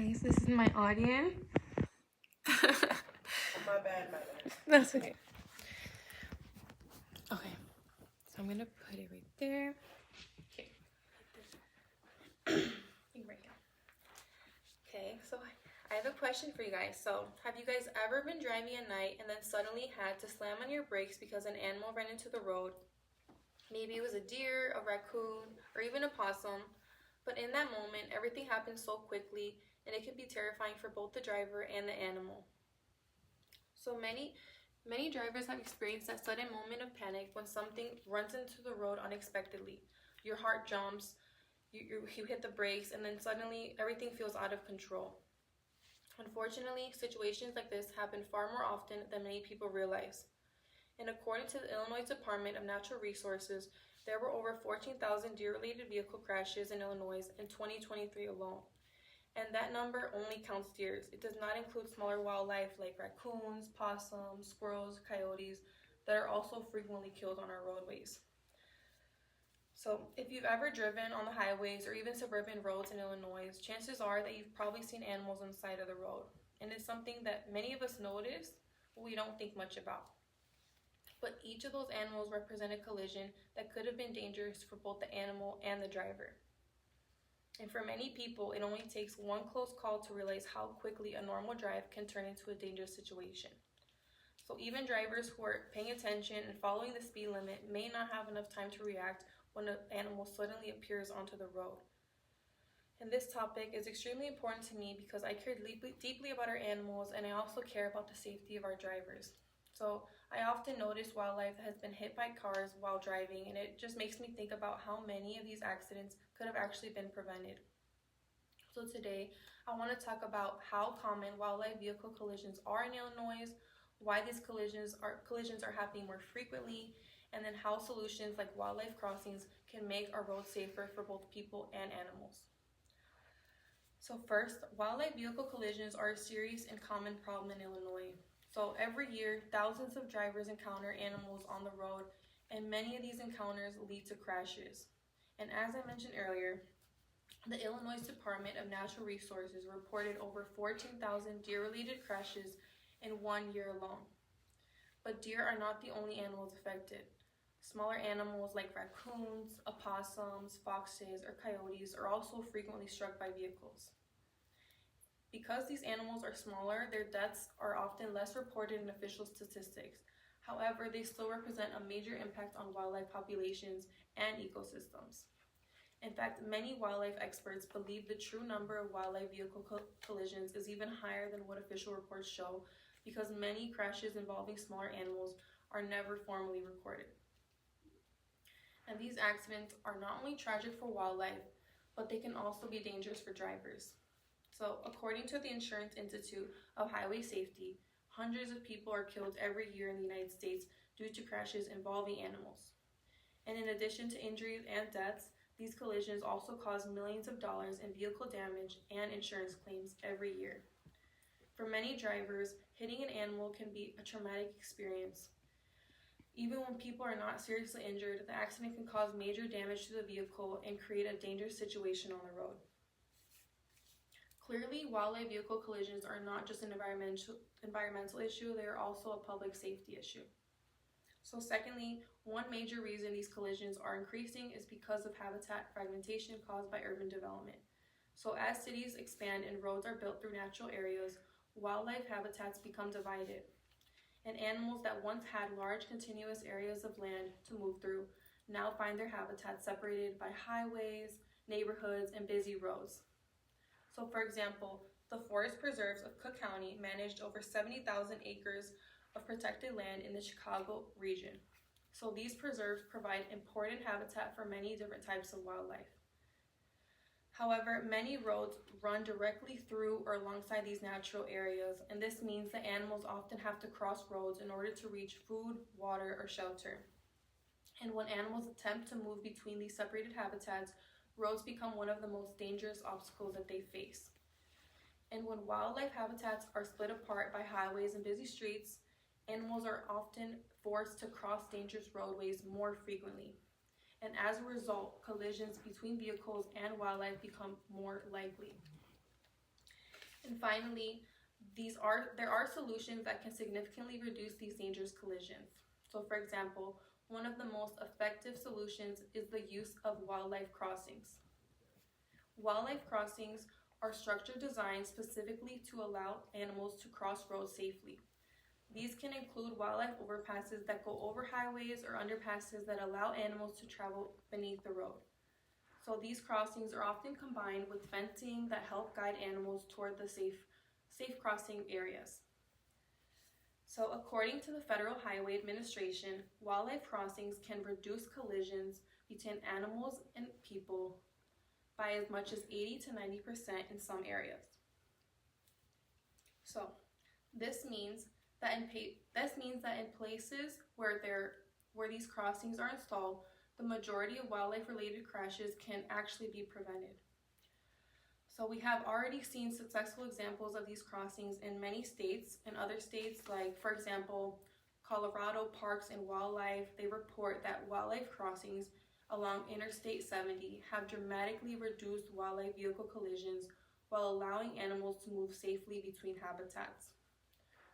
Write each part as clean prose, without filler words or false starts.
Okay, so this is my audience. My bad. That's okay. Okay, so I'm gonna put it right there. Okay. Right here. Okay, so I have a question for you guys. So, have you guys ever been driving at night and then suddenly had to slam on your brakes because an animal ran into the road? Maybe it was a deer, a raccoon, or even a possum. But in that moment, everything happens so quickly and it can be terrifying for both the driver and the animal. So many drivers have experienced that sudden moment of panic when something runs into the road unexpectedly. Your heart jumps, you hit the brakes, and then suddenly everything feels out of control. Unfortunately, situations like this happen far more often than many people realize. And according to the Illinois Department of Natural Resources, there were over 14,000 deer-related vehicle crashes in Illinois in 2023 alone. And that number only counts deers. It does not include smaller wildlife like raccoons, possums, squirrels, coyotes that are also frequently killed on our roadways. So if you've ever driven on the highways or even suburban roads in Illinois, chances are that you've probably seen animals on the side of the road. And it's something that many of us notice, but we don't think much about. But each of those animals represent a collision that could have been dangerous for both the animal and the driver. And for many people, it only takes one close call to realize how quickly a normal drive can turn into a dangerous situation. So even drivers who are paying attention and following the speed limit may not have enough time to react when an animal suddenly appears onto the road. And this topic is extremely important to me because I care deeply about our animals, and I also care about the safety of our drivers. So I often notice wildlife that has been hit by cars while driving, and it just makes me think about how many of these accidents could have actually been prevented. So today, I want to talk about how common wildlife vehicle collisions are in Illinois, why these collisions are happening more frequently, and then how solutions like wildlife crossings can make our roads safer for both people and animals. So first, wildlife vehicle collisions are a serious and common problem in Illinois. So every year, thousands of drivers encounter animals on the road, and many of these encounters lead to crashes. And as I mentioned earlier, the Illinois Department of Natural Resources reported over 14,000 deer-related crashes in 1 year alone. But deer are not the only animals affected. Smaller animals like raccoons, opossums, foxes, or coyotes are also frequently struck by vehicles. Because these animals are smaller, their deaths are often less reported in official statistics. However, they still represent a major impact on wildlife populations and ecosystems. In fact, many wildlife experts believe the true number of wildlife vehicle collisions is even higher than what official reports show, because many crashes involving smaller animals are never formally recorded. And these accidents are not only tragic for wildlife, but they can also be dangerous for drivers. So, according to the Insurance Institute of Highway Safety, hundreds of people are killed every year in the United States due to crashes involving animals. And in addition to injuries and deaths, these collisions also cause millions of dollars in vehicle damage and insurance claims every year. For many drivers, hitting an animal can be a traumatic experience. Even when people are not seriously injured, the accident can cause major damage to the vehicle and create a dangerous situation on the road. Clearly, wildlife vehicle collisions are not just an environmental issue, they are also a public safety issue. So secondly, one major reason these collisions are increasing is because of habitat fragmentation caused by urban development. So as cities expand and roads are built through natural areas, wildlife habitats become divided. And animals that once had large continuous areas of land to move through now find their habitats separated by highways, neighborhoods, and busy roads. So for example, the Forest Preserves of Cook County managed over 70,000 acres of protected land in the Chicago region. So these preserves provide important habitat for many different types of wildlife. However, many roads run directly through or alongside these natural areas, and this means that animals often have to cross roads in order to reach food, water, or shelter. And when animals attempt to move between these separated habitats, roads become one of the most dangerous obstacles that they face. And when wildlife habitats are split apart by highways and busy streets, animals are often forced to cross dangerous roadways more frequently. And as a result, collisions between vehicles and wildlife become more likely. finally, there are solutions that can significantly reduce these dangerous collisions. So for example, one of the most effective solutions is the use of wildlife crossings. Wildlife crossings are structure designed specifically to allow animals to cross roads safely. These can include wildlife overpasses that go over highways or underpasses that allow animals to travel beneath the road. So these crossings are often combined with fencing that help guide animals toward the safe crossing areas. So according to the Federal Highway Administration, wildlife crossings can reduce collisions between animals and people by as much as 80 to 90% in some areas. So this means that in places where these crossings are installed, the majority of wildlife-related crashes can actually be prevented. So we have already seen successful examples of these crossings in many states. In other states, like for example, Colorado Parks and Wildlife, they report that wildlife crossings along Interstate 70 have dramatically reduced wildlife vehicle collisions while allowing animals to move safely between habitats.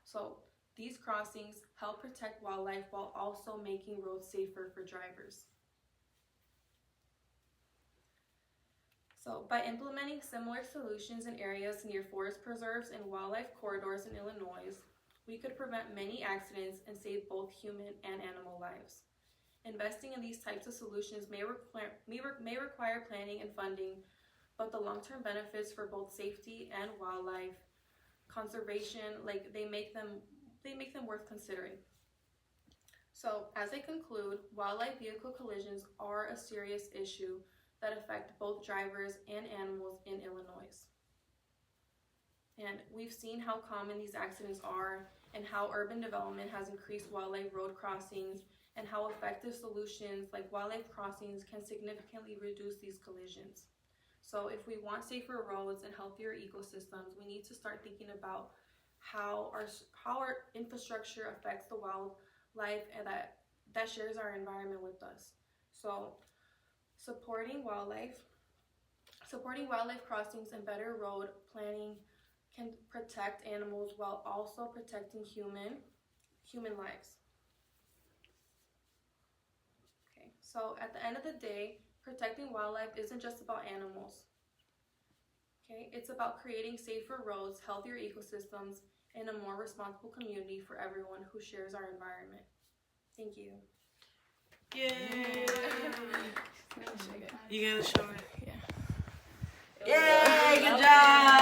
So these crossings help protect wildlife while also making roads safer for drivers. So by implementing similar solutions in areas near forest preserves and wildlife corridors in Illinois, we could prevent many accidents and save both human and animal lives. Investing in these types of solutions may require planning and funding, but the long-term benefits for both safety and wildlife conservation, they make them worth considering. So as I conclude, wildlife vehicle collisions are a serious issue that affect both drivers and animals in Illinois. And we've seen how common these accidents are and how urban development has increased wildlife road crossings and how effective solutions like wildlife crossings can significantly reduce these collisions. So if we want safer roads and healthier ecosystems, we need to start thinking about how our infrastructure affects the wildlife and that shares our environment with us. So supporting wildlife crossings and better road planning can protect animals while also protecting human lives. Okay, so at the end of the day, protecting wildlife isn't just about animals. Okay, it's about creating safer roads, healthier ecosystems, and a more responsible community for everyone who shares our environment. Thank you. Yay! You gotta show it. Yay! Good job!